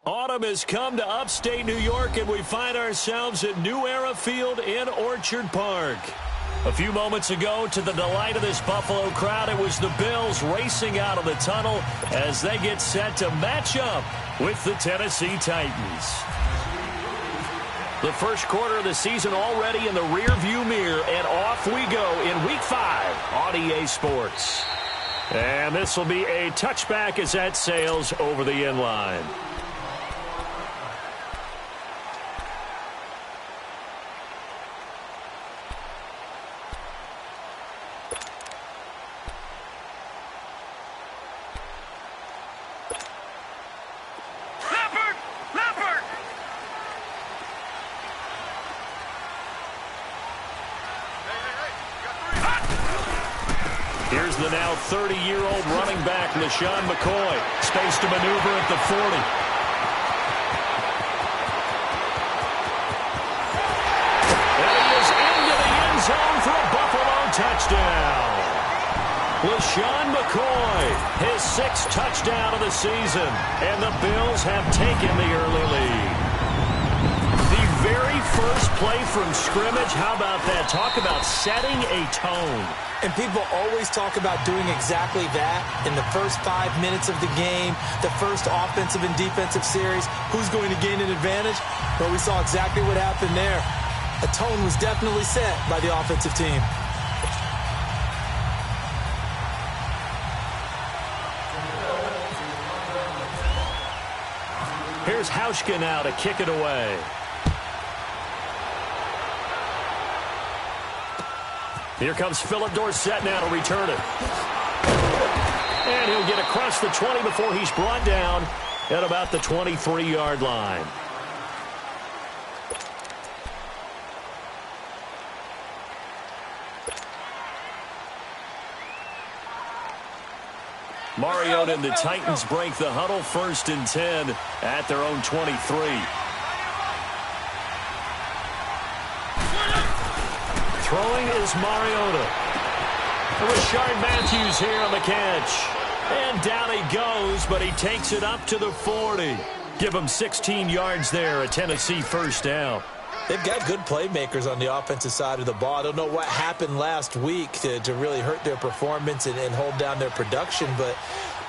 Autumn has come to upstate New York, and we find ourselves at New Era Field in Orchard Park. A few moments ago, to the delight of this Buffalo crowd, it was the Bills racing out of the tunnel as they get set to match up with the Tennessee Titans. The first quarter of the season already in the rearview mirror, and off we go in Week 5 on EA Sports. And this will be a touchback as that sails over the end line. Here's the now 30-year-old running back, LaShawn McCoy. Space to maneuver at the 40. And he is into the end zone for a Buffalo touchdown. LaShawn McCoy, his 6th touchdown of the season. And the Bills have taken the early lead. The very first play from scrimmage, how about that? Talk about setting a tone. And people always talk about doing exactly that in the first 5 minutes of the game, the first offensive and defensive series. Who's going to gain an advantage? Well, we saw exactly what happened there. A tone was definitely set by the offensive team. Here's Hauschka now to kick it away. Here comes Philip Dorsett now to return it. And he'll get across the 20 before he's brought down at about the 23-yard line. Mariota and the Titans break the huddle, 1st and 10 at their own 23. Throwing is Mariota. Rashard Matthews here on the catch. And down he goes, but he takes it up to the 40. Give him 16 yards there, a Tennessee first down. They've got good playmakers on the offensive side of the ball. I don't know what happened last week to really hurt their performance and hold down their production, but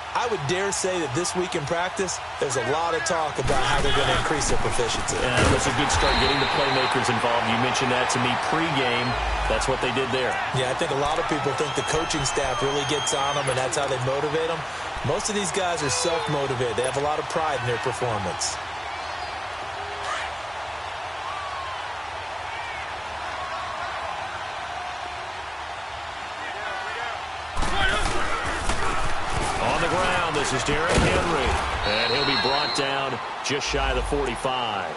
I would dare say that this week in practice, there's a lot of talk about how they're going to increase their proficiency. Yeah, that's a good start, getting the playmakers involved. You mentioned that to me pregame. That's what they did there. Yeah, I think a lot of people think the coaching staff really gets on them, and that's how they motivate them. Most of these guys are self-motivated. They have a lot of pride in their performance. This is Derrick Henry, and he'll be brought down just shy of the 45.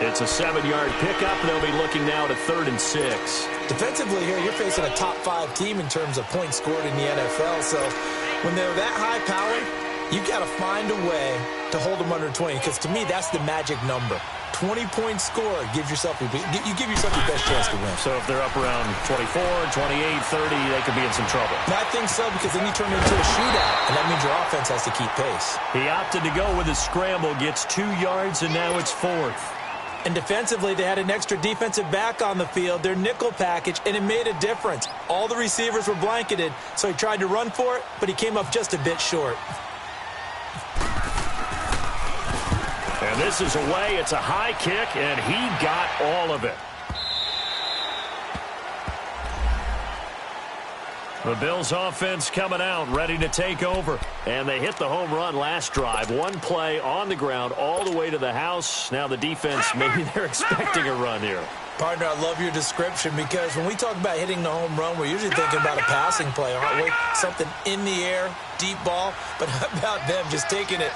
It's a 7-yard pickup. They'll be looking now at a 3rd and 6. Defensively here, you're facing a top 5 team in terms of points scored in the NFL, so when they're that high-powered, you've got to find a way to hold them under 20, because to me, that's the magic number. 20-point score, you give yourself your best chance to win. So if they're up around 24, 28, 30, they could be in some trouble. I think so, because then you turn it into a shootout, and that means your offense has to keep pace. He opted to go with a scramble, gets 2 yards, and now it's 4th. And defensively, they had an extra defensive back on the field, their nickel package, and it made a difference. All the receivers were blanketed, so he tried to run for it, but he came up just a bit short. And this is away. It's a high kick, and he got all of it. The Bills offense coming out, ready to take over. And they hit the home run last drive. One play on the ground all the way to the house. Now the defense, maybe they're expecting a run here. Partner, I love your description, because when we talk about hitting the home run, we're usually thinking about a passing play, aren't we? Something in the air, deep ball. But how about them just taking it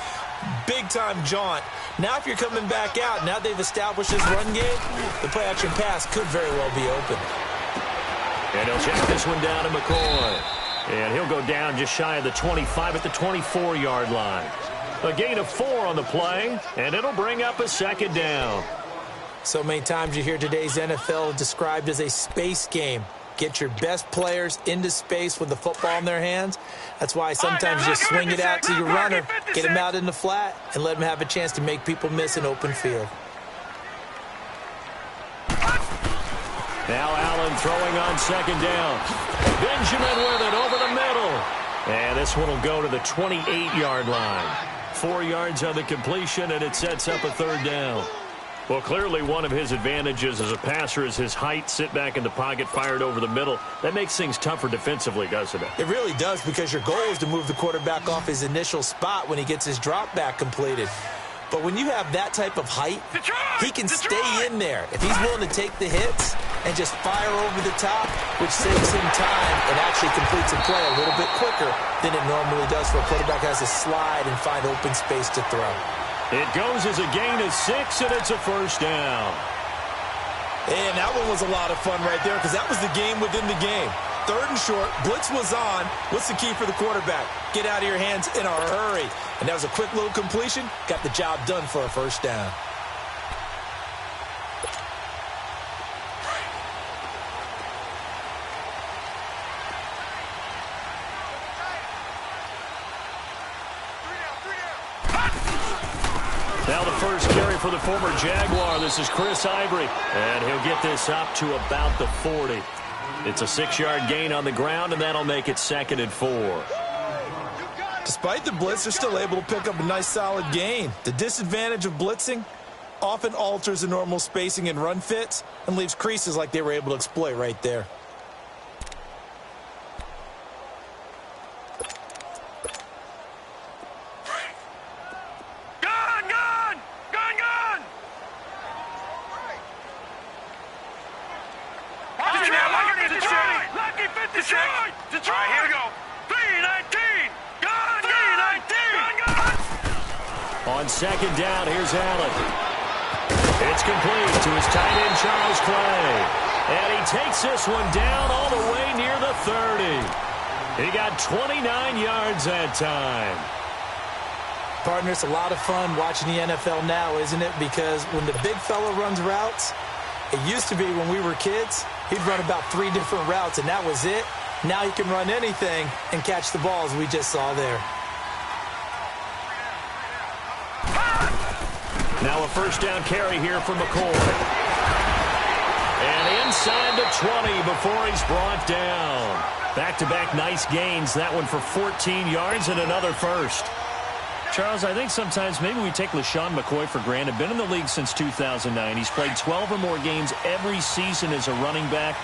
big-time jaunt? Now if you're coming back out, now they've established this run game, the play-action pass could very well be open. And he'll check this one down to McCoy. And he'll go down just shy of the 25 at the 24-yard line. A gain of 4 on the play, and it'll bring up a 2nd down. So many times you hear today's NFL described as a space game. Get your best players into space with the football in their hands. That's why sometimes you just swing it out to your runner, get him out in the flat, and let him have a chance to make people miss an open field. Now Allen throwing on second down. Benjamin with it over the middle. And this one will go to the 28-yard line. 4 yards on the completion, and it sets up a third down. Well, clearly one of his advantages as a passer is his height, sit back in the pocket, fired over the middle. That makes things tougher defensively, doesn't it? It really does, because your goal is to move the quarterback off his initial spot when he gets his drop back completed. But when you have that type of height, he can stay in there. If he's willing to take the hits and just fire over the top, which saves him time and actually completes a play a little bit quicker than it normally does for a quarterback has to slide and find open space to throw. It goes as a gain of 6, and it's a first down. And that one was a lot of fun right there, because that was the game within the game. 3rd and short, blitz was on. What's the key for the quarterback? Get out of your hands in a hurry. And that was a quick little completion. Got the job done for a first down. Now the first carry for the former Jaguar. This is Chris Ivory. And he'll get this up to about the 40. It's a 6-yard gain on the ground, and that'll make it 2nd and 4. Despite the blitz, they're still able to pick up a nice solid gain. The disadvantage of blitzing often alters the normal spacing and run fits and leaves creases like they were able to exploit right there. On second down, here's Allen. It's complete to his tight end, Charles Clay. And he takes this one down all the way near the 30. He got 29 yards that time. Partner, it's a lot of fun watching the NFL now, isn't it? Because when the big fella runs routes, it used to be when we were kids, he'd run about 3 different routes, and that was it. Now he can run anything and catch the balls we just saw there. Now a first down carry here for McCoy. And inside the 20 before he's brought down. Back-to-back nice gains. That one for 14 yards and another first. Charles, I think sometimes maybe we take LaShawn McCoy for granted. Been in the league since 2009. He's played 12 or more games every season as a running back.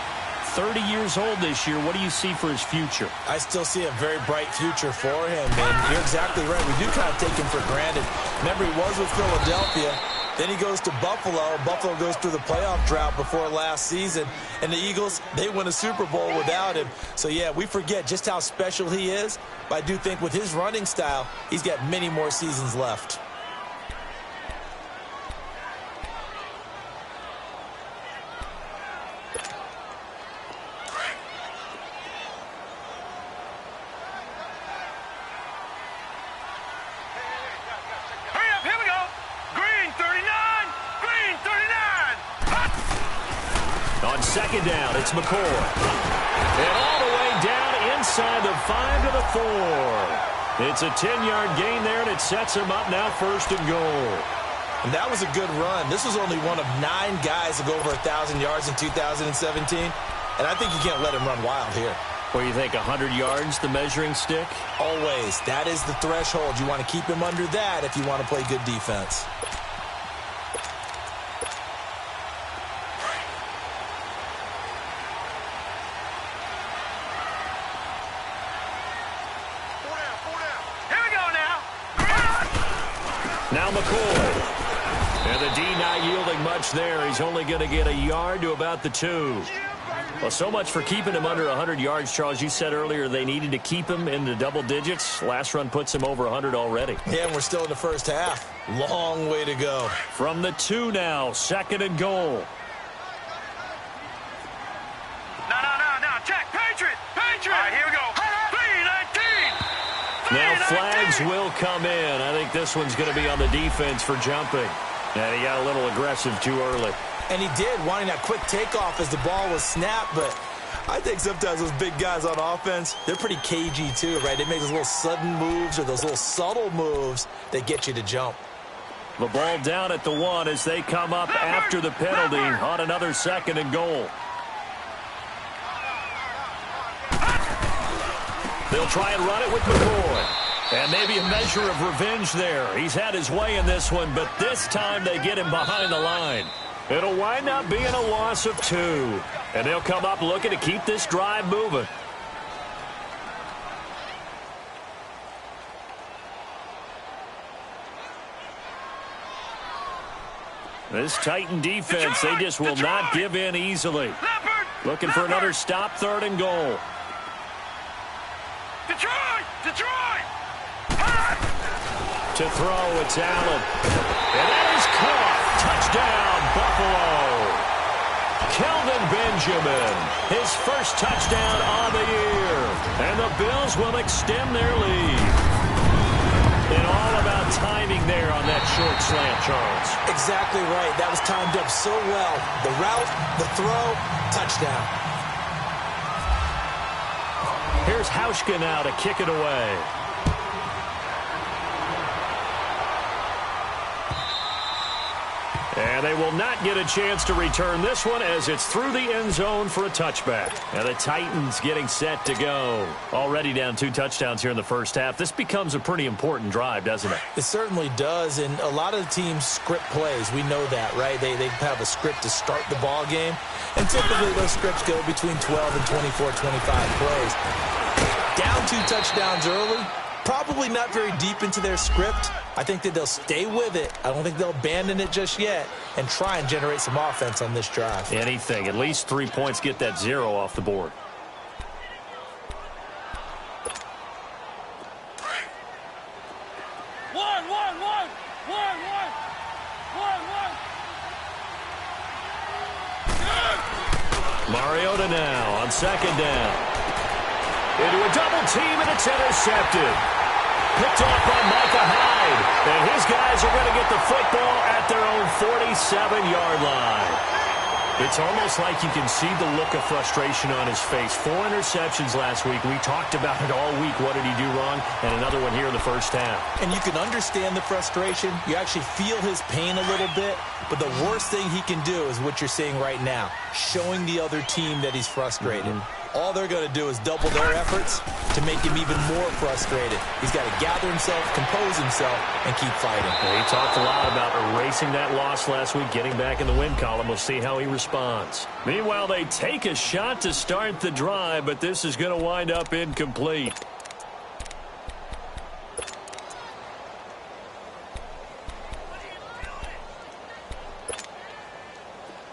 30 years old this year. What do you see for his future? I still see a very bright future for him, and you're exactly right. We do kind of take him for granted. Remember, he was with Philadelphia. Then he goes to Buffalo. Buffalo goes through the playoff drought before last season. And the Eagles, they win a Super Bowl without him. So, yeah, we forget just how special he is. But I do think with his running style, he's got many more seasons left. Second down, it's McCoy. And all the way down inside the 5 to the 4. It's a 10-yard gain there, and it sets him up now 1st and goal. And that was a good run. This was only one of 9 guys to go over 1,000 yards in 2017. And I think you can't let him run wild here. What do you think, 100 yards, the measuring stick? Always. That is the threshold. You want to keep him under that if you want to play good defense. Now McCoy. And the D not yielding much there. He's only going to get a yard to about the 2. Well, so much for keeping him under 100 yards, Charles. You said earlier they needed to keep him in the double digits. Last run puts him over 100 already. Yeah, and we're still in the first half. Long way to go. From the 2 now, 2nd and goal. No. Check. Patriot. All right, here we go. 3-19. Now flags will come in. I think this one's going to be on the defense for jumping. And he got a little aggressive too early. And he did, wanting that quick takeoff as the ball was snapped, but I think sometimes those big guys on offense, they're pretty cagey too, right? They make those little sudden moves or those little subtle moves that get you to jump. The ball down at the 1 as they come up after the penalty on another 2nd and goal. They'll try and run it with McCoy. And maybe a measure of revenge there. He's had his way in this one, but this time they get him behind the line. It'll wind up being a loss of 2. And they'll come up looking to keep this drive moving. This Titan defense, they just will not give in easily. Looking for another stop, 3rd and goal. Detroit! To throw, it's Allen. And that is caught. Touchdown, Buffalo. Kelvin Benjamin, his first touchdown on the year. And the Bills will extend their lead. And all about timing there on that short slant, Charles. Exactly right. That was timed up so well. The route, the throw, touchdown. Here's Hauschka now to kick it away. And they will not get a chance to return this one as it's through the end zone for a touchback. And the Titans getting set to go. Already down 2 touchdowns here in the first half. This becomes a pretty important drive, doesn't it? It certainly does, and a lot of the teams script plays. We know that, right? They have a script to start the ball game, and typically those scripts go between 12 and 24, 25 plays. Down 2 touchdowns early, probably not very deep into their script. I think that they'll stay with it. I don't think they'll abandon it just yet and try and generate some offense on this drive. Anything. At least 3 points, get that 0 off the board. Mariota now on 2nd down. Into a double team, and it's intercepted. Picked off by Micah Hyde. And his guys are going to get the football at their own 47-yard line. It's almost like you can see the look of frustration on his face. 4 interceptions last week. We talked about it all week. What did he do wrong? And another one here in the first half. And you can understand the frustration. You actually feel his pain a little bit. But the worst thing he can do is what you're seeing right now, showing the other team that he's frustrated. All they're going to do is double their efforts to make him even more frustrated. He's got to gather himself, compose himself, and keep fighting. Well, he talked a lot about erasing that loss last week, getting back in the win column. We'll see how he responds. Meanwhile, they take a shot to start the drive, but this is going to wind up incomplete.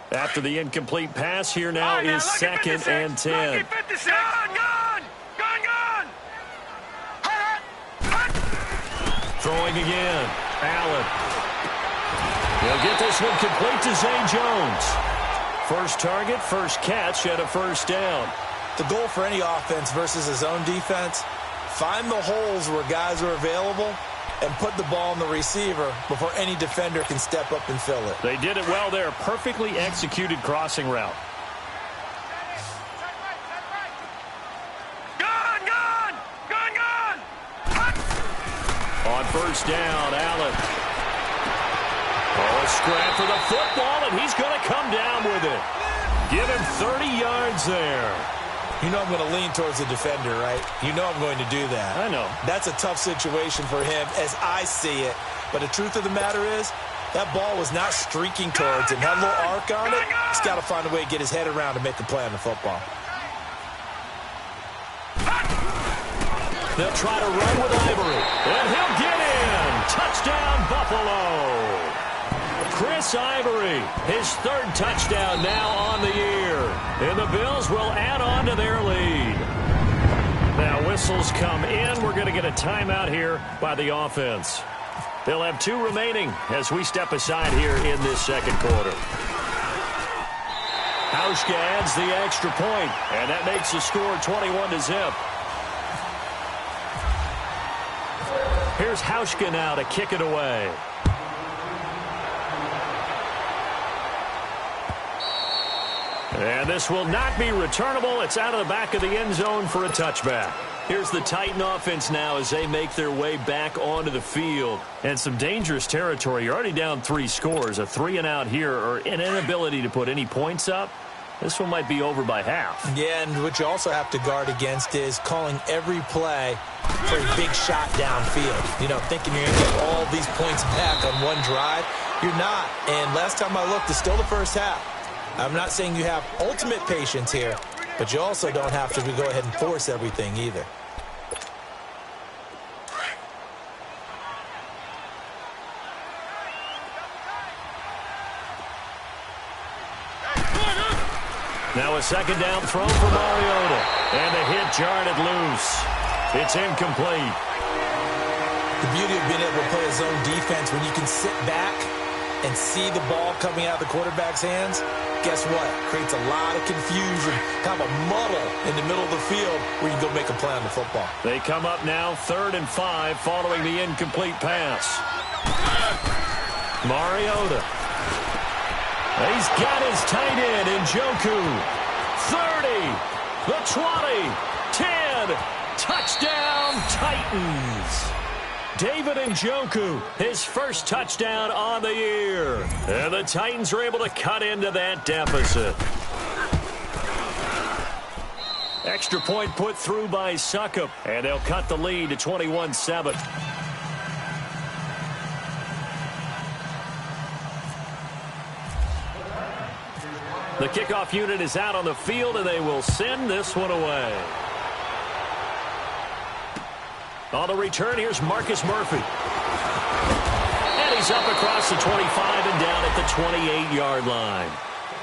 After the incomplete pass, here now is 2nd and 10. Throwing again. Allen. He'll get this one complete to Zay Jones. First target, first catch, and a first down. The goal for any offense versus his own defense, find the holes where guys are available and put the ball on the receiver before any defender can step up and fill it. They did it well there. Perfectly executed crossing route. On first down, Allen. Oh, a scrap for the football, and he's going to come down with it. Give him 30 yards there. You know I'm going to lean towards the defender, right? You know I'm going to do that. I know. That's a tough situation for him as I see it. But the truth of the matter is, that ball was not streaking towards him. Had a little arc on it. He's got to find a way to get his head around and make a play on the football. They'll try to run with Ivory. And he'll get in. Touchdown, Buffalo. Chris Ivory, his 3rd touchdown now on the year. And the Bills will add on to their lead. Now whistles come in. We're going to get a timeout here by the offense. They'll have 2 remaining as we step aside here in this 2nd quarter. Hauschka adds the extra point, and that makes the score 21-0. Here's Hauschka now to kick it away. And this will not be returnable. It's out of the back of the end zone for a touchback. Here's the Titan offense now as they make their way back onto the field. And some dangerous territory. You're already down 3 scores. A 3-and-out here or an inability to put any points up. This one might be over by half. Yeah, and what you also have to guard against is calling every play for a big shot downfield. You know, thinking you're going to get all these points back on one drive. You're not. And last time I looked, it's still the first half. I'm not saying you have ultimate patience here, but you also don't have to go ahead and force everything either. Now a second down throw for Mariota. And the hit jarred it loose. It's incomplete. The beauty of being able to play a zone defense when you can sit back and see the ball coming out of the quarterback's hands, guess what? Creates a lot of confusion, kind of a muddle in the middle of the field where you can go make a play on the football. They come up now 3rd and 5 following the incomplete pass. Mariota. He's got his tight end in Njoku. 30, the 20, 10, touchdown Titans. David Njoku, his first touchdown on the year. And the Titans are able to cut into that deficit. Extra point put through by Succop, and they'll cut the lead to 21-7. The kickoff unit is out on the field, and they will send this one away. On the return, here's Marcus Murphy. And he's up across the 25 and down at the 28-yard line.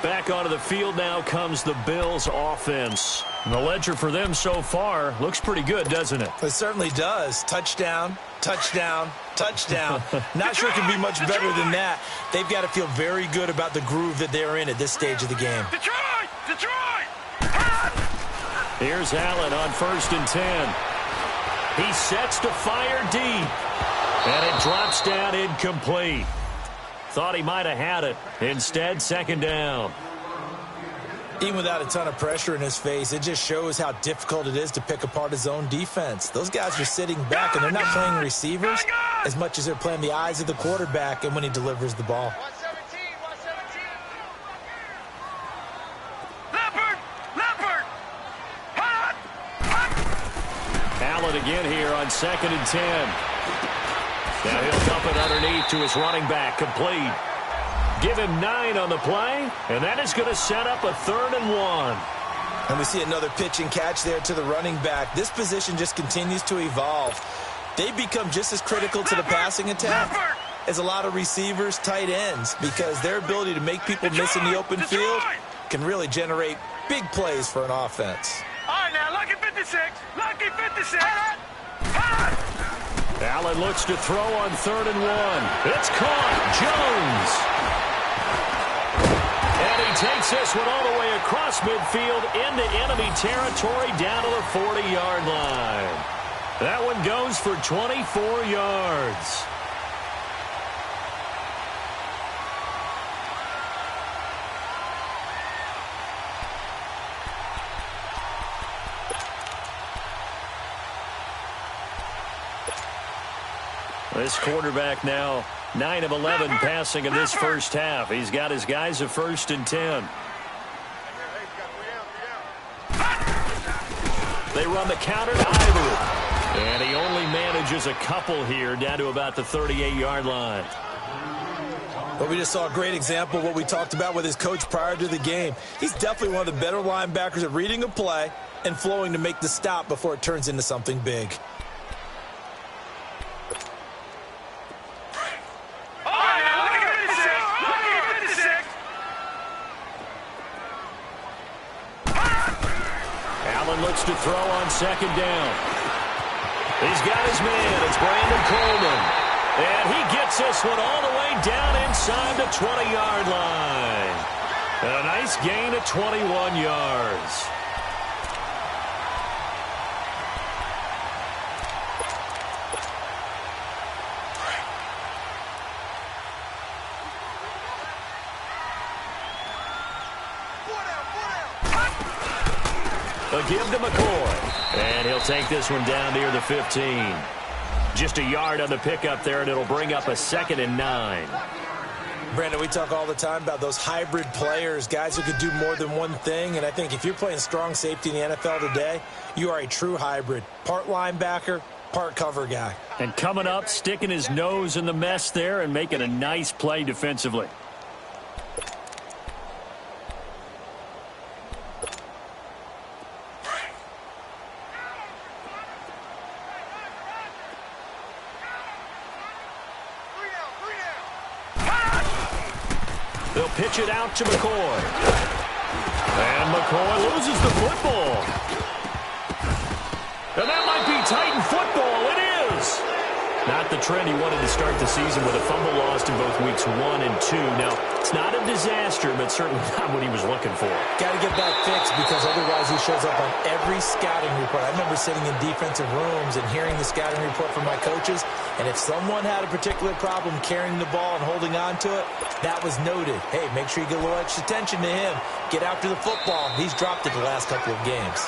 Back onto the field now comes the Bills offense. And the ledger for them so far looks pretty good, doesn't it? It certainly does. Touchdown, touchdown, touchdown. Not sure it can be much better than that. They've got to feel very good about the groove that they're in at this stage of the game. Detroit! Detroit! Here's Allen on 1st and 10. He sets to fire deep. And it drops down incomplete. Thought he might have had it. Instead, 2nd down. Even without a ton of pressure in his face, it just shows how difficult it is to pick apart his own defense. Those guys are sitting back, and they're not playing receivers as much as they're playing the eyes of the quarterback and when he delivers the ball. 117, 117. Leopard! Hot! Allen again here on 2nd and 10. Now he'll dump it underneath to his running back, complete. Give him 9 on the play, and that is going to set up a 3rd and 1. And we see another pitch and catch there to the running back. This position just continues to evolve. They become just as critical to the passing attack as a lot of receivers, tight ends, because their ability to make people miss in the open field can really generate big plays for an offense. All right, now, lucky 56. Lucky 56. Hot! Allen looks to throw on 3rd and 1. It's caught. Jones. And he takes this one all the way across midfield into enemy territory down to the 40-yard line. That one goes for 24 yards. This quarterback now 9 of 11 passing in this first half. He's got his guys a 1st and 10. They run the counter to Ivory. And he only manages a couple here down to about the 38-yard line. But we just saw a great example of what we talked about with his coach prior to the game. He's definitely one of the better linebackers at reading a play and flowing to make the stop before it turns into something big. Looks to throw on 2nd down. He's got his man. It's Brandon Coleman. And he gets this one all the way down inside the 20-yard line. And a nice gain of 21 yards. A give to McCoy. And he'll take this one down near the 15. Just a yard on the pickup there, and it'll bring up a 2nd and 9. Brandon, we talk all the time about those hybrid players, guys who could do more than one thing. And I think if you're playing strong safety in the NFL today, you are a true hybrid. Part linebacker, part cover guy. And coming up, sticking his nose in the mess there and making a nice play defensively. They'll pitch it out to McCoy. And McCoy loses the football. And that might be Titan football. It is. Not the trend he wanted to start the season with a fumble lost in both weeks 1 and 2. Now, it's not a disaster, but certainly not what he was looking for. Got to get that fixed because otherwise he shows up on every scouting report. I remember sitting in defensive rooms and hearing the scouting report from my coaches, and if someone had a particular problem carrying the ball and holding on to it, that was noted. Hey, make sure you get a little extra attention to him. Get after the football. He's dropped it the last couple of games.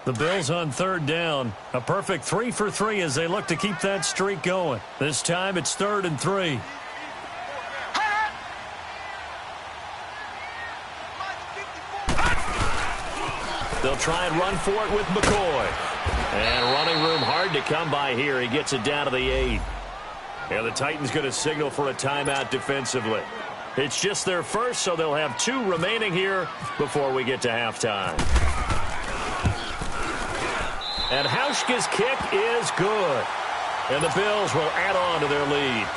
The Bills on 3rd down. A perfect 3 for 3 as they look to keep that streak going. This time it's 3rd and 3. They'll try and run for it with McCoy. And running room hard to come by here. He gets it down to the 8. And the Titans going to signal for a timeout defensively. It's just their first, so they'll have 2 remaining here before we get to halftime. And Hauschka's kick is good. And the Bills will add on to their lead.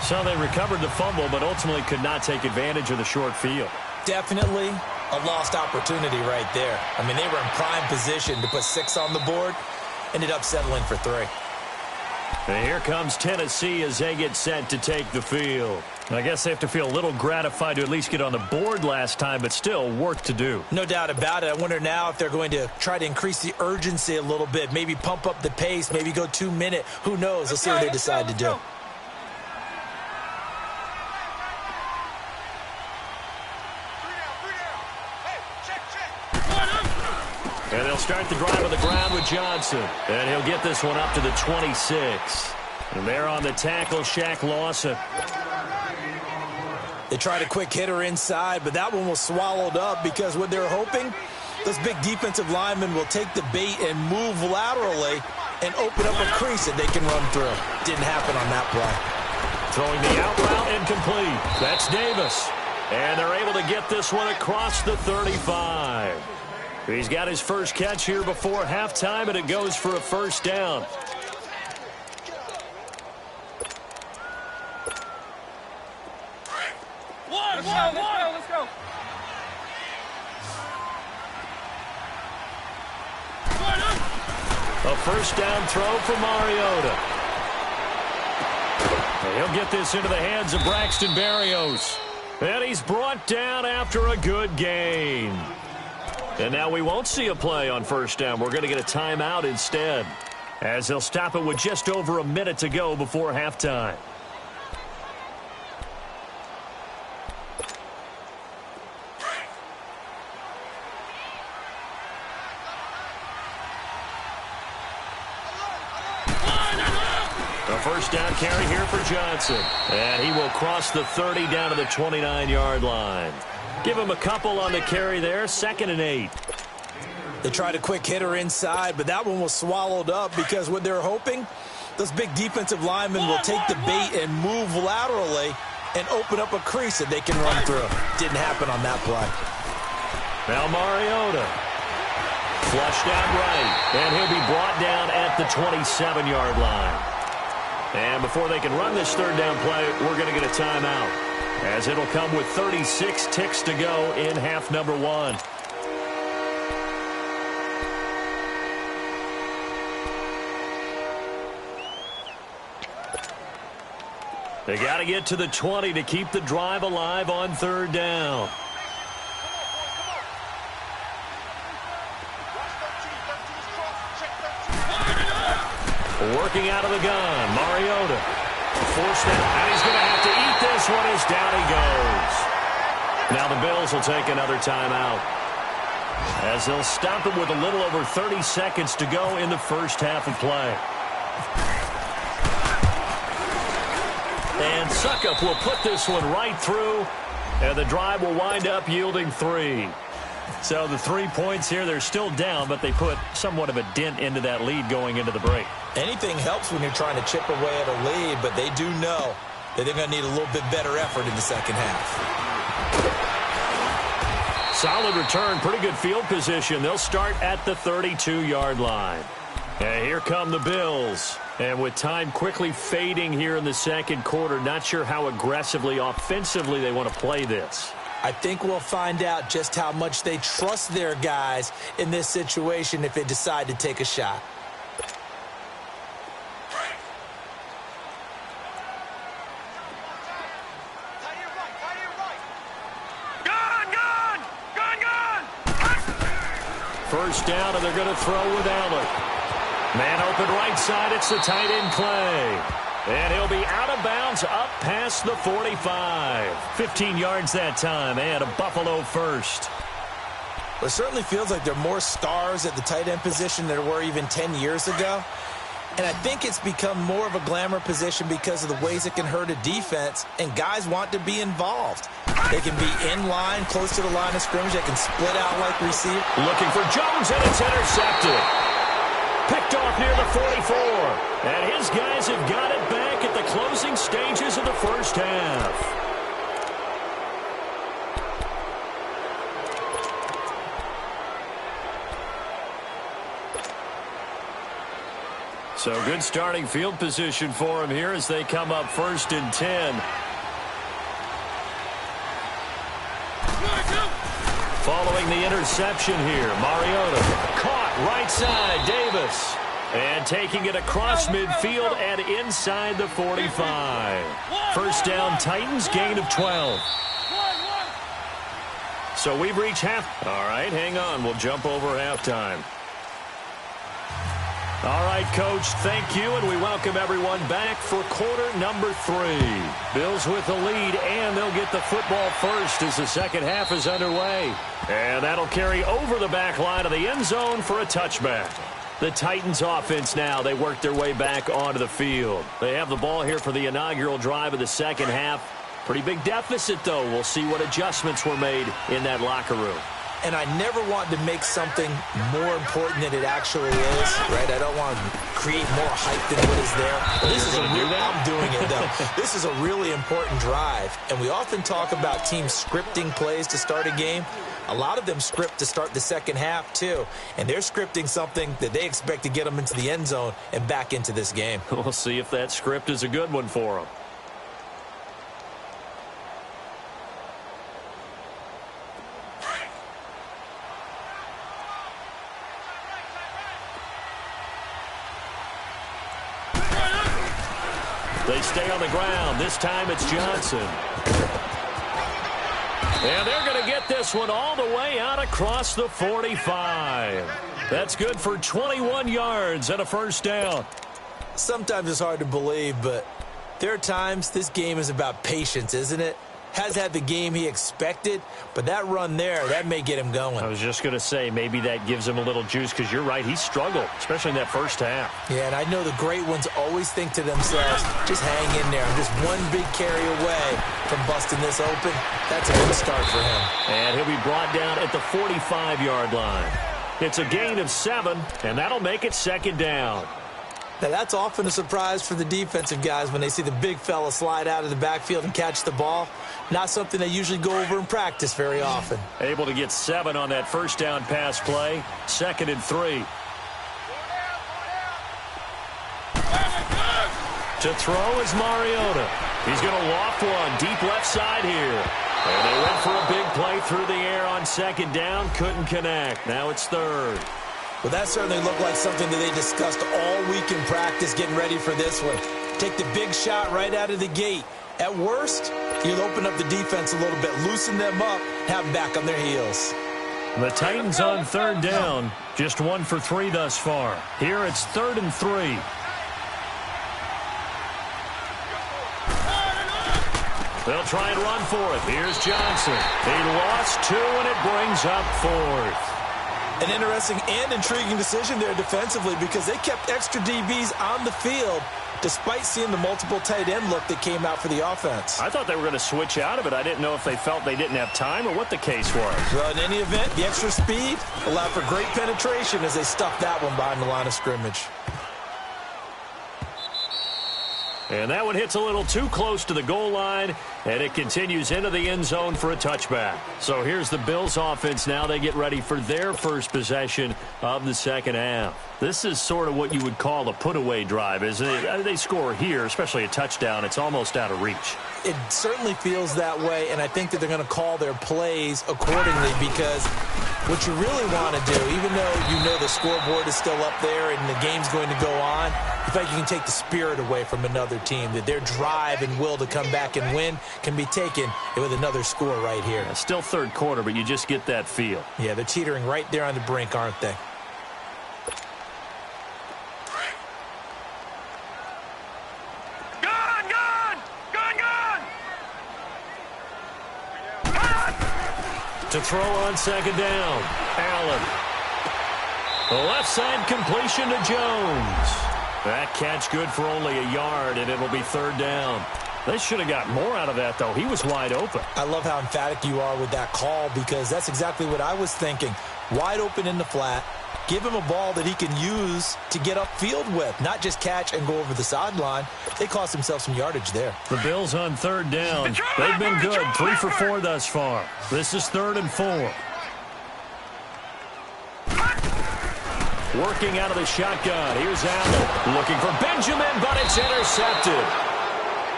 So they recovered the fumble, but ultimately could not take advantage of the short field. Definitely a lost opportunity right there. I mean, they were in prime position to put 6 on the board. Ended up settling for 3. And here comes Tennessee as they get set to take the field. I guess they have to feel a little gratified to at least get on the board last time, but still work to do. No doubt about it. I wonder now if they're going to try to increase the urgency a little bit, maybe pump up the pace, maybe go 2-minute. Who knows? Let's see what they decide to do. And they'll start the drive on the ground with Johnson. And he'll get this one up to the 26. And they're on the tackle, Shaq Lawson. They tried a quick hitter inside, but that one was swallowed up because what they're hoping, those big defensive linemen will take the bait and move laterally and open up a crease that they can run through. Didn't happen on that play. Throwing the out route incomplete. That's Davis. And they're able to get this one across the 35. He's got his first catch here before halftime, and it goes for a first down. Let's go. A first down throw for Mariota. And he'll get this into the hands of Braxton Berrios. And he's brought down after a good gain. And now we won't see a play on first down. We're going to get a timeout instead, as they'll stop it with just over a minute to go before halftime. A first down carry here for Johnson. And he will cross the 30 down to the 29-yard line. Give him a couple on the carry there. 2nd and 8. They tried a quick hitter inside, but that one was swallowed up because what they're hoping, those big defensive linemen will take the bait and move laterally and open up a crease that they can run through. Didn't happen on that play. Now Mariota. Flushed out right. And he'll be brought down at the 27-yard line. And before they can run this third down play, we're going to get a timeout, as it'll come with 36 ticks to go in half number 1. They got to get to the 20 to keep the drive alive on third down. Working out of the gun, Mariota. Forced it, and he's going to have to eat this one as down he goes. Now the Bills will take another timeout, as they'll stop it with a little over 30 seconds to go in the first half of play. And Suckup will put this one right through, and the drive will wind up yielding 3. So the 3 points here, they're still down, but they put somewhat of a dent into that lead going into the break. Anything helps when you're trying to chip away at a lead, but they do know that they're going to need a little bit better effort in the second half. Solid return, pretty good field position. They'll start at the 32-yard line. And here come the Bills. And with time quickly fading here in the second quarter, not sure how aggressively, offensively they want to play this. I think we'll find out just how much they trust their guys in this situation if they decide to take a shot. First down, and they're going to throw with Allen. Man open right side, it's the tight end Clay. And he'll be out of bounds up past the 45. 15 yards that time, and a Buffalo first. Well, it certainly feels like there are more stars at the tight end position than there were even 10 years ago. And I think it's become more of a glamour position because of the ways it can hurt a defense, and guys want to be involved. They can be in line, close to the line of scrimmage. They can split out like receiver. Looking for Jones, and it's intercepted. Picked off near the 44. And his guys have got it back at the closing stages of the first half. So good starting field position for him here as they come up 1st and 10. Following the interception here, Mariota caught right side, Davis. And taking it across midfield and inside the 45. First down, Titans, gain of 12. So we've reached half. All right, hang on. We'll jump over halftime. All right, Coach, thank you, and we welcome everyone back for quarter number 3. Bills with the lead, and they'll get the football first as the second half is underway. And that'll carry over the back line of the end zone for a touchback. The Titans offense now, they work their way back onto the field. They have the ball here for the inaugural drive of the second half. Pretty big deficit, though. We'll see what adjustments were made in that locker room. And I never want to make something more important than it actually is, right? I don't want to create more hype than what is there. But this is I'm doing it, though. This is a really important drive. And we often talk about teams scripting plays to start a game. A lot of them script to start the second half, too. And they're scripting something that they expect to get them into the end zone and back into this game. We'll see if that script is a good one for them. They stay on the ground. This time it's Johnson. And they're going to get this one all the way out across the 45. That's good for 21 yards and a first down. Sometimes it's hard to believe, but there are times this game is about patience, isn't it? Has had the game he expected, but that run there, that may get him going. I was just going to say, maybe that gives him a little juice, because you're right, he struggled, especially in that first half. Yeah, and I know the great ones always think to themselves, just hang in there. I'm just one big carry away from busting this open. That's a good start for him. And he'll be brought down at the 45-yard line. It's a gain of 7, and that'll make it second down. Now, that's often a surprise for the defensive guys when they see the big fella slide out of the backfield and catch the ball. Not something they usually go over in practice very often. Able to get 7 on that first down pass play. 2nd and 3. To throw is Mariota. He's going to loft one deep left side here. And they went for a big play through the air on 2nd down. Couldn't connect. Now it's 3rd. Well, that certainly looked like something that they discussed all week in practice getting ready for this one. Take the big shot right out of the gate. At worst, you'll open up the defense a little bit, loosen them up, have them back on their heels. The Titans on 3rd down. Just 1 for 3 thus far. Here it's 3rd and 3. They'll try and run for it. Here's Johnson. He lost 2, and it brings up 4th. An interesting and intriguing decision there defensively because they kept extra DBs on the field despite seeing the multiple tight end look that came out for the offense. I thought they were going to switch out of it. I didn't know if they felt they didn't have time or what the case was. Well, in any event, the extra speed allowed for great penetration as they stuffed that one behind the line of scrimmage. And that one hits a little too close to the goal line, and it continues into the end zone for a touchback. So here's the Bills offense now. They get ready for their first possession of the second half. This is sort of what you would call a put-away drive, isn't it? They score here, especially a touchdown. It's almost out of reach. It certainly feels that way, and I think that they're going to call their plays accordingly because what you really want to do, even though you know the scoreboard is still up there and the game's going to go on, in fact, you can take the spirit away from another team, that their drive and will to come back and win can be taken with another score right here. It's still third quarter, but you just get that feel. Yeah, they're teetering right there on the brink, aren't they? To throw on second down, Allen. The left side completion to Jones. That catch good for only a yard, and it'll be third down. They should have got more out of that, though. He was wide open. I love how emphatic you are with that call because that's exactly what I was thinking. Wide open in the flat. Give him a ball that he can use to get upfield with, not just catch and go over the sideline. They cost themselves some yardage there. The Bills on third down. They've been good, 3 for 4 thus far. This is 3rd and 4. Working out of the shotgun. Here's Allen looking for Benjamin, but it's intercepted.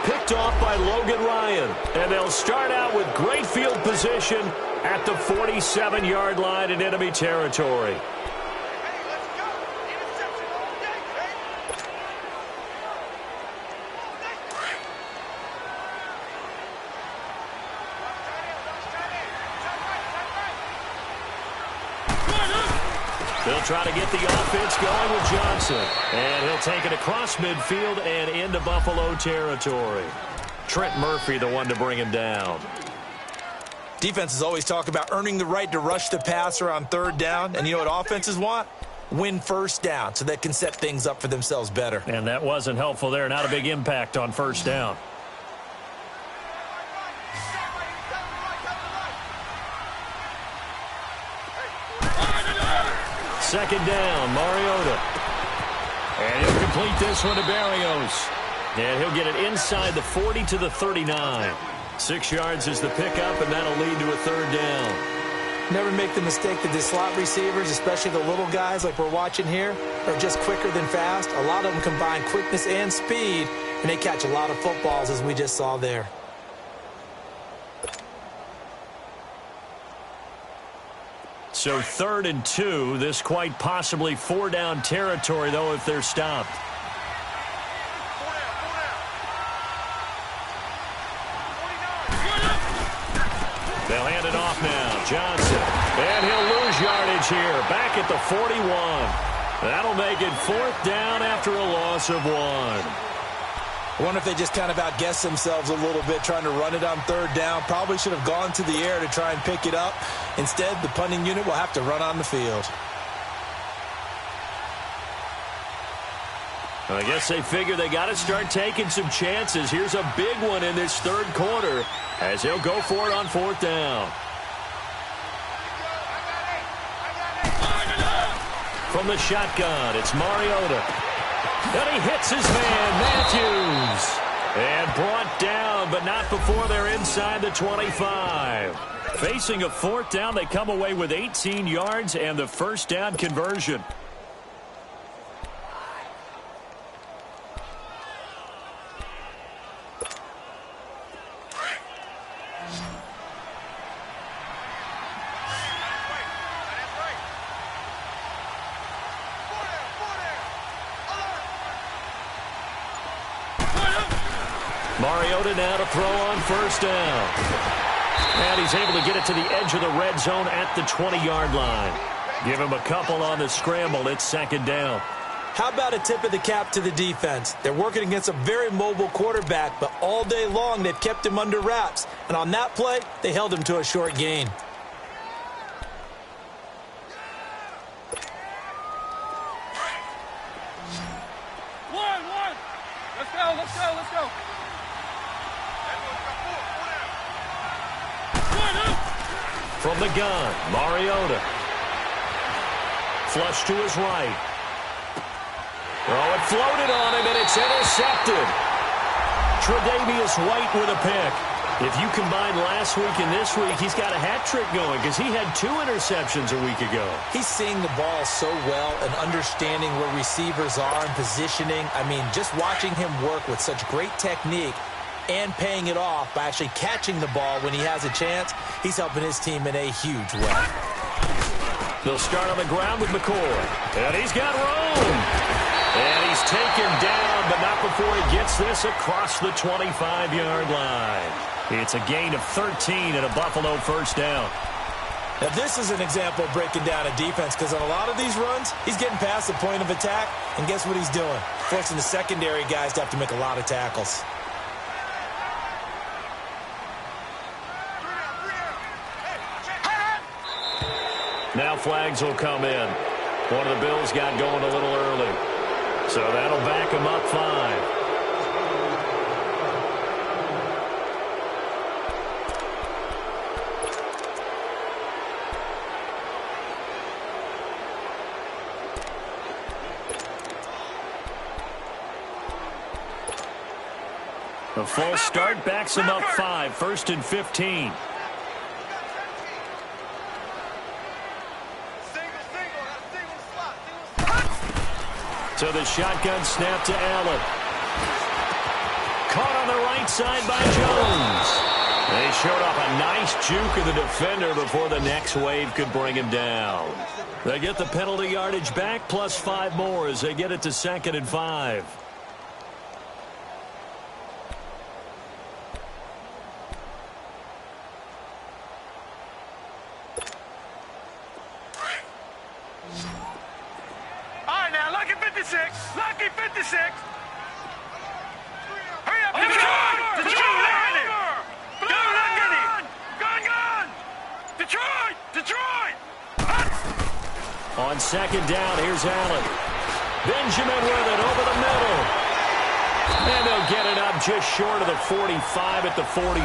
Picked off by Logan Ryan. And they'll start out with great field position at the 47-yard line in enemy territory. They'll try to get the offense going with Johnson. And he'll take it across midfield and into Buffalo territory. Trent Murphy, the one to bring him down. Defenses always talk about earning the right to rush the passer on third down. And you know what offenses want? Win first down so they can set things up for themselves better. And that wasn't helpful there. Not a big impact on first down. Second down, Mariota. And he'll complete this one to Barrios. And he'll get it inside the 40 to the 39. 6 yards is the pickup, and that'll lead to a third down. Never make the mistake that the slot receivers, especially the little guys like we're watching here, are just quicker than fast. A lot of them combine quickness and speed, and they catch a lot of footballs, as we just saw there. So 3rd and 2. This quite possibly 4-down territory, though, if they're stopped. They'll hand it off now. Johnson. And he'll lose yardage here. Back at the 41. That'll make it 4th down after a loss of 1. I wonder if they just kind of outguessed themselves a little bit trying to run it on third down. Probably should have gone to the air to try and pick it up. Instead, the punting unit will have to run on the field. I guess they figure they got to start taking some chances. Here's a big one in this third quarter as he'll go for it on 4th down. From the shotgun, it's Mariota. And he hits his man, Matthews. And brought down, but not before they're inside the 25. Facing a 4th down, they come away with 18 yards and the first down conversion. Mariota now to throw on 1st down. And he's able to get it to the edge of the red zone at the 20-yard line. Give him a couple on the scramble. It's 2nd down. How about a tip of the cap to the defense? They're working against a very mobile quarterback, but all day long they've kept him under wraps. And on that play, they held him to a short gain. Let's go. From the gun, Mariota. Flush to his right. Oh, it floated on him, and it's intercepted. Tre'Davious White with a pick. If you combine last week and this week, he's got a hat trick going because he had 2 interceptions a week ago. He's seeing the ball so well and understanding where receivers are and positioning. I mean, just watching him work with such great technique and paying it off by actually catching the ball when he has a chance, he's helping his team in a huge way. They'll start on the ground with McCoy. And he's got room. And he's taken down, but not before he gets this across the 25-yard line. It's a gain of 13 and a Buffalo first down. Now, this is an example of breaking down a defense because on a lot of these runs, he's getting past the point of attack, and guess what he's doing? Forcing the secondary guys to have to make a lot of tackles. Now flags will come in. One of the Bills got going a little early. So that'll back him up 5. A false start backs him up 5. 1st and 15. So the shotgun snap to Allen. Caught on the right side by Jones. They showed off a nice juke of the defender before the next wave could bring him down. They get the penalty yardage back plus 5 more as they get it to 2nd and 5. Lucky 56. Hurry up. Detroit. Don't look at him. Gun. Detroit. On 2nd down, here's Allen. Benjamin with it over the middle. And they'll get it up just short of the 45 at the 44.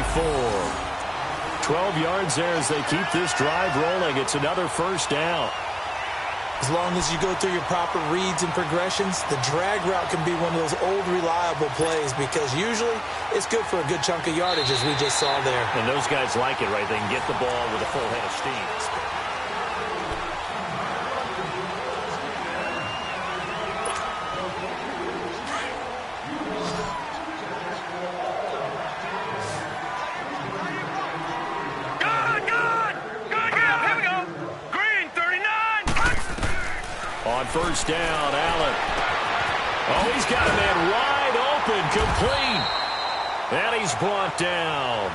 12 yards there as they keep this drive rolling. It's another first down. As long as you go through your proper reads and progressions, the drag route can be one of those old reliable plays because usually it's good for a good chunk of yardage as we just saw there. And those guys like it, right? They can get the ball with a full head of steam. On 1st down, Allen. Oh, he's got a man wide open, complete. And he's brought down.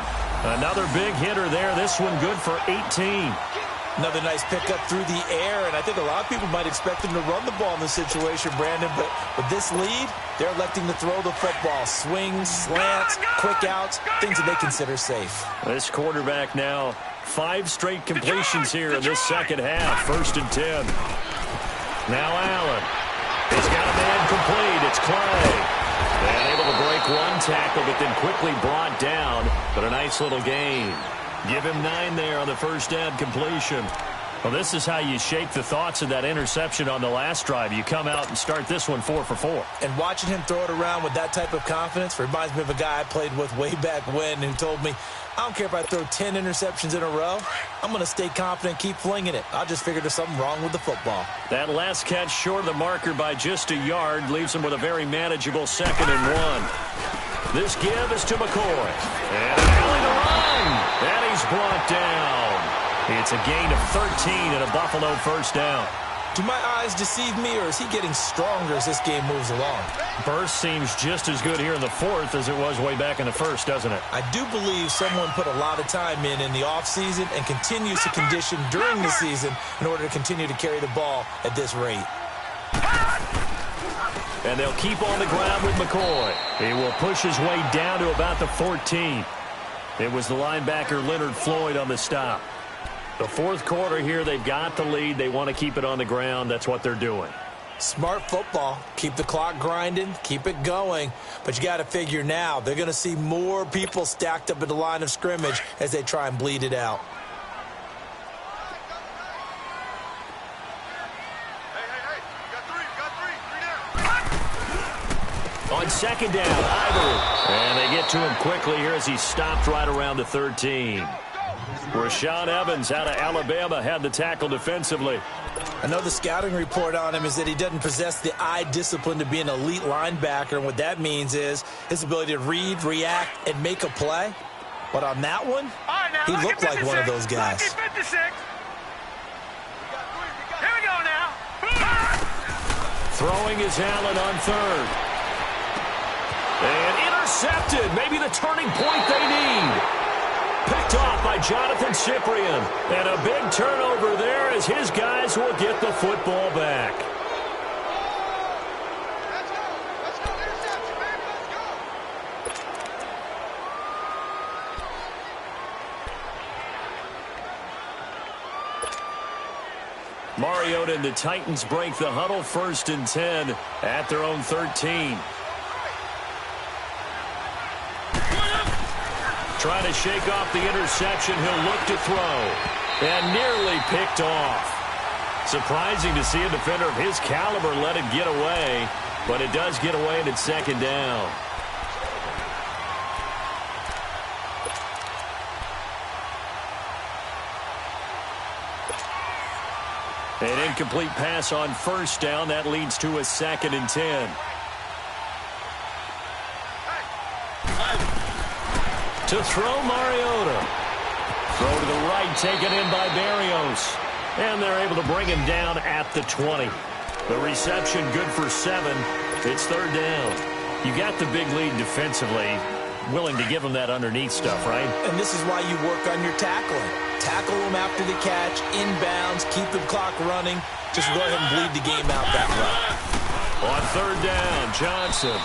Another big hitter there. This one good for 18. Another nice pickup through the air, and I think a lot of people might expect him to run the ball in this situation, Brandon, but with this lead, they're electing to throw the football. Swings, slants, quick outs, things that they consider safe. This quarterback now 5 straight completions here in this second half. 1st and 10. Now Allen. He's got a man complete. It's Clay. And able to break 1 tackle, but then quickly brought down. But a nice little gain. Give him 9 there on the first down completion. Well, this is how you shake the thoughts of that interception on the last drive. You come out and start this one 4 for 4. And watching him throw it around with that type of confidence reminds me of a guy I played with way back when who told me, I don't care if I throw 10 interceptions in a row. I'm going to stay confident, keep flinging it. I just figured there's something wrong with the football. That last catch short of the marker by just a yard leaves him with a very manageable 2nd and 1. This give is to McCoy. And alley to run. And he's brought down. It's a gain of 13 and a Buffalo first down. Do my eyes deceive me, or is he getting stronger as this game moves along? Burst seems just as good here in the 4th as it was way back in the 1st, doesn't it? I do believe someone put a lot of time in the offseason and continues to condition during the season in order to continue to carry the ball at this rate. And they'll keep on the ground with McCoy. He will push his way down to about the 14. It was the linebacker Leonard Floyd on the stop. The fourth quarter here, they've got the lead. They want to keep it on the ground. That's what they're doing. Smart football. Keep the clock grinding. Keep it going. But you got to figure now, they're going to see more people stacked up at the line of scrimmage as they try and bleed it out. On second down, Ivory. And they get to him quickly here as he stopped right around the 13. Rashaan Evans out of Alabama had the tackle defensively. I know the scouting report on him is that he doesn't possess the eye discipline to be an elite linebacker, and what that means is his ability to read, react, and make a play. But on that one, he looked like one of those guys. Here we go now. Throwing is Allen on third. And intercepted. Maybe the turning point they need. Picked off by Jonathan Cyprien. And a big turnover there as his guys will get the football back. Let's go. Interception, baby. Let's go. Mariota and the Titans break the huddle, 1st and 10 at their own 13. Trying to shake off the interception. He'll look to throw. And nearly picked off. Surprising to see a defender of his caliber let it get away. But it does get away and it's 2nd down. An incomplete pass on 1st down. That leads to a 2nd and 10. To throw, Mariota. Throw to the right, taken in by Berrios. And they're able to bring him down at the 20. The reception good for 7. It's 3rd down. You got the big lead defensively. Willing to give him that underneath stuff, right? And this is why you work on your tackling. Tackle them after the catch, inbounds, keep the clock running. Just go ahead and bleed the game out that way. On 3rd down, Johnson.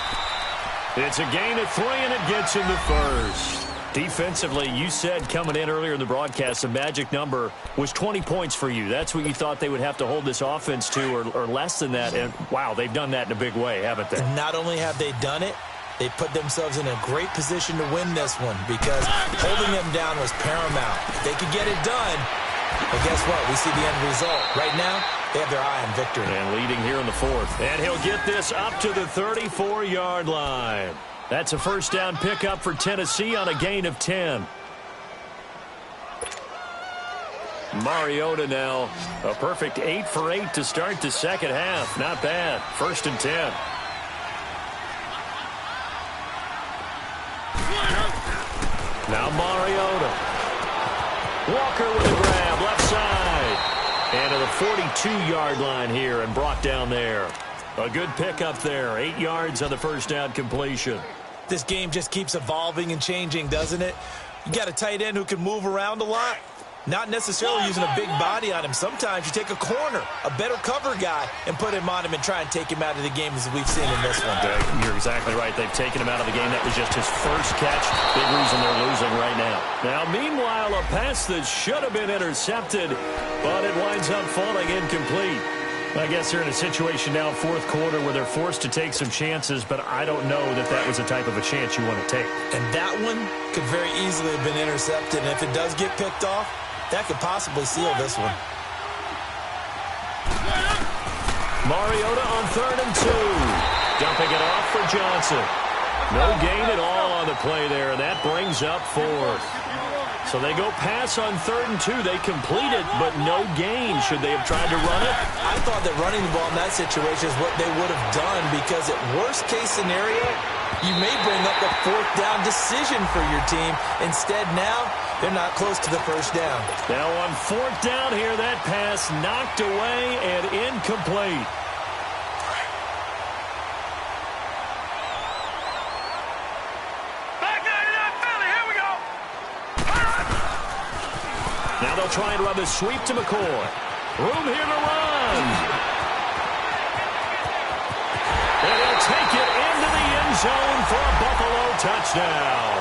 It's a gain of 3, and it gets him the 1st. Defensively, you said coming in earlier in the broadcast, the magic number was 20 points for you. That's what you thought they would have to hold this offense to, or less than that. And, wow, they've done that in a big way, haven't they? And not only have they done it, they put themselves in a great position to win this one because holding them down was paramount. If they could get it done, but guess what? We see the end result. Right now, they have their eye on victory. And leading here in the 4th. And he'll get this up to the 34-yard line. That's a 1st down pickup for Tennessee on a gain of 10. Mariota now a perfect 8 for 8 to start the 2nd half. Not bad. 1st and 10. Now Mariota. Walker with a grab, left side. And to the 42-yard line here and brought down there. A good pickup there. 8 yards on the 1st down completion. This game just keeps evolving and changing, doesn't it? You got a tight end who can move around a lot. Not necessarily using a big body on him. Sometimes you take a corner, a better cover guy, and put him on him and try and take him out of the game as we've seen in this one. You're exactly right. They've taken him out of the game. That was just his 1st catch. Big reason they're losing right now. Now, meanwhile, a pass that should have been intercepted, but it winds up falling incomplete. I guess they're in a situation now, 4th quarter, where they're forced to take some chances, but I don't know that that was the type of a chance you want to take. And that one could very easily have been intercepted, and if it does get picked off, that could possibly seal this one. Mariota on 3rd and 2. Dumping it off for Johnson. No gain at all on the play there, and that brings up 4th. So they go pass on 3rd and 2. They complete it, but no gain. Should they have tried to run it? I thought that running the ball in that situation is what they would have done because at worst case scenario, you may bring up a 4th down decision for your team. Instead now, they're not close to the 1st down. Now on 4th down here, that pass knocked away and incomplete. Now they'll try and run the sweep to McCoy. Room here to run. down.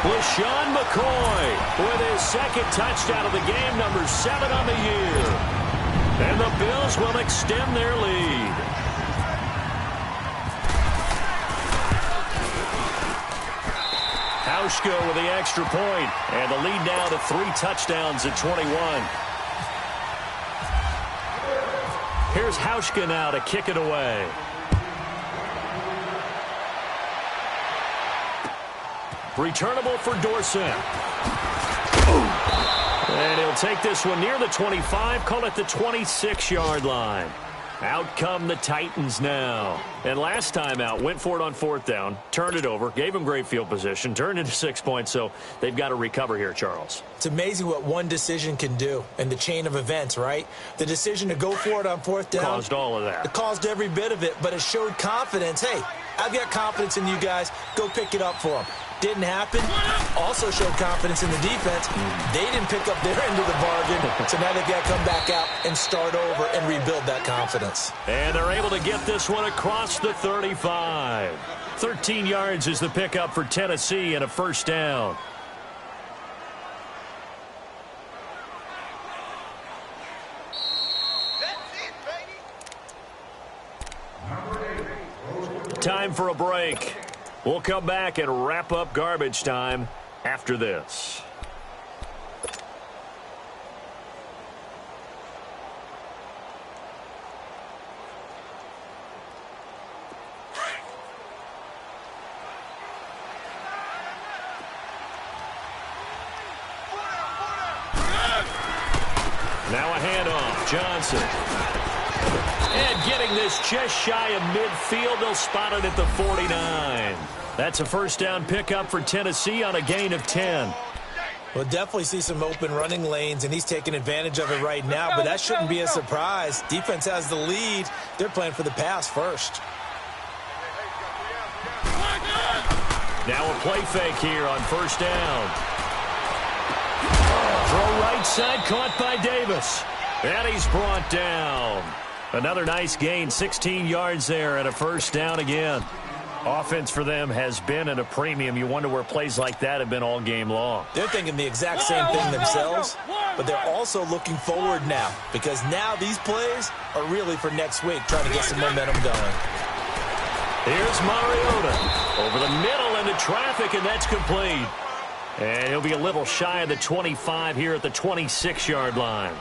LaShawn McCoy with his second touchdown of the game, number 7 on the year. And the Bills will extend their lead. Hauschka with the extra point, and the lead now to 3 touchdowns at 21. Here's Hauschka now to kick it away. Returnable for Dorsett. And he'll take this one near the 25, call it the 26-yard line. Out come the Titans now. And last time out, went for it on 4th down, turned it over, gave them great field position, turned into 6 points, so they've got to recover here, Charles. It's amazing what one decision can do in the chain of events, right? The decision to go for it on 4th down. Caused all of that. It caused every bit of it, but it showed confidence. Hey, I've got confidence in you guys. Go pick it up for them. Didn't happen. Also showed confidence in the defense. They didn't pick up their end of the bargain, so now they've got to come back out and start over and rebuild that confidence. And they're able to get this one across the 35. 13 yards is the pickup for Tennessee and a first down. Time for a break. We'll come back and wrap up garbage time after this. Now a handoff. Johnson. And getting this just shy of midfield. They'll spot it at the 49. That's a first down pickup for Tennessee on a gain of 10. We'll definitely see some open running lanes, and he's taking advantage of it right now, but that shouldn't be a surprise. Defense has the lead. They're playing for the pass first. Now a play fake here on first down. Throw right side, caught by Davis. And he's brought down. Another nice gain, 16 yards there, and a first down again. Offense for them has been at a premium. You wonder where plays like that have been all game long. They're thinking the exact same thing themselves, but they're also looking forward now because now these plays are really for next week, trying to get some momentum going. Here's Mariota over the middle into traffic, and that's complete. And he'll be a little shy of the 25 here at the 26-yard line.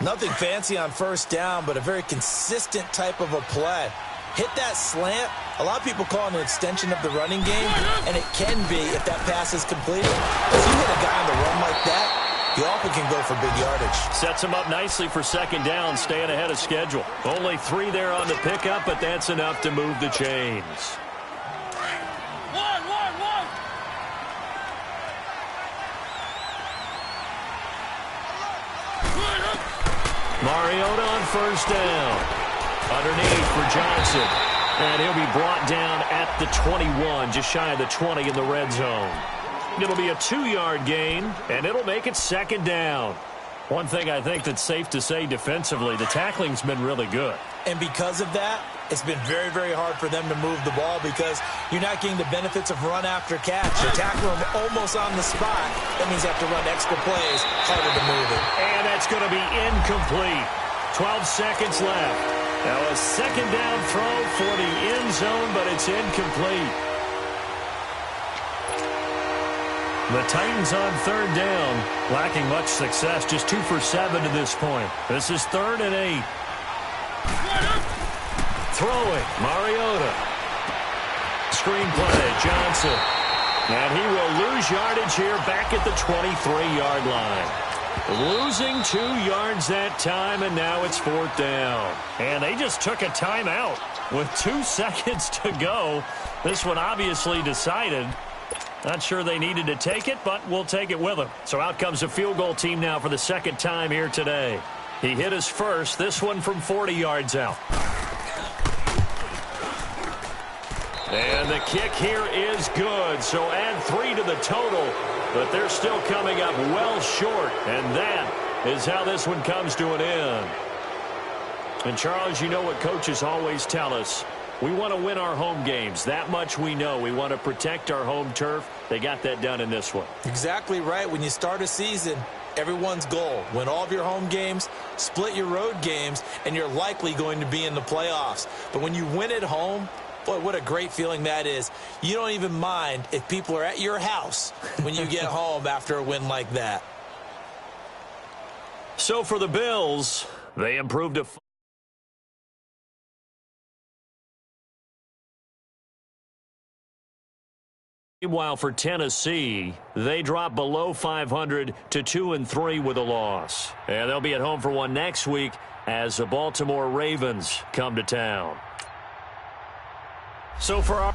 Nothing fancy on first down, but a very consistent type of a play. Hit that slant. A lot of people call it an extension of the running game, and it can be if that pass is completed. If you hit a guy on the run like that, you often can go for big yardage. Sets him up nicely for second down, staying ahead of schedule. Only 3 there on the pickup, but that's enough to move the chains. Mariota on first down. Underneath for Johnson. And he'll be brought down at the 21, just shy of the 20 in the red zone. It'll be a 2-yard gain, and it'll make it second down. One thing I think that's safe to say defensively, the tackling's been really good. And because of that, it's been very, very hard for them to move the ball because you're not getting the benefits of run after catch. You tackle them almost on the spot. That means you have to run extra plays, harder to move it. And that's going to be incomplete. 12 seconds left. Now a second down throw for the end zone, but it's incomplete. The Titans on third down, lacking much success, just 2 for 7 to this point. This is 3rd and 8. Throwing, Mariota. Screen play, Johnson. And he will lose yardage here back at the 23-yard line. Losing 2 yards that time, and now it's 4th down. And they just took a timeout with 2 seconds to go. This one obviously decided. Not sure they needed to take it, but we'll take it with them. So out comes a field goal team now for the second time here today. He hit his first, this one from 40 yards out. And the kick here is good, so add 3 to the total, but they're still coming up well short, and that is how this one comes to an end. And Charles, you know what coaches always tell us, We want to win our home games. That much we know. We want to protect our home turf. They got that done in this one. Exactly right. When you start a season, everyone's goal: win all of your home games, split your road games, and you're likely going to be in the playoffs. But when you win at home, boy, what a great feeling that is. You don't even mind if people are at your house when you get home after a win like that. So for the Bills, they improved to... Meanwhile, for Tennessee, they drop below 500 to 2-3 with a loss. And they'll be at home for one next week as the Baltimore Ravens come to town. So for our...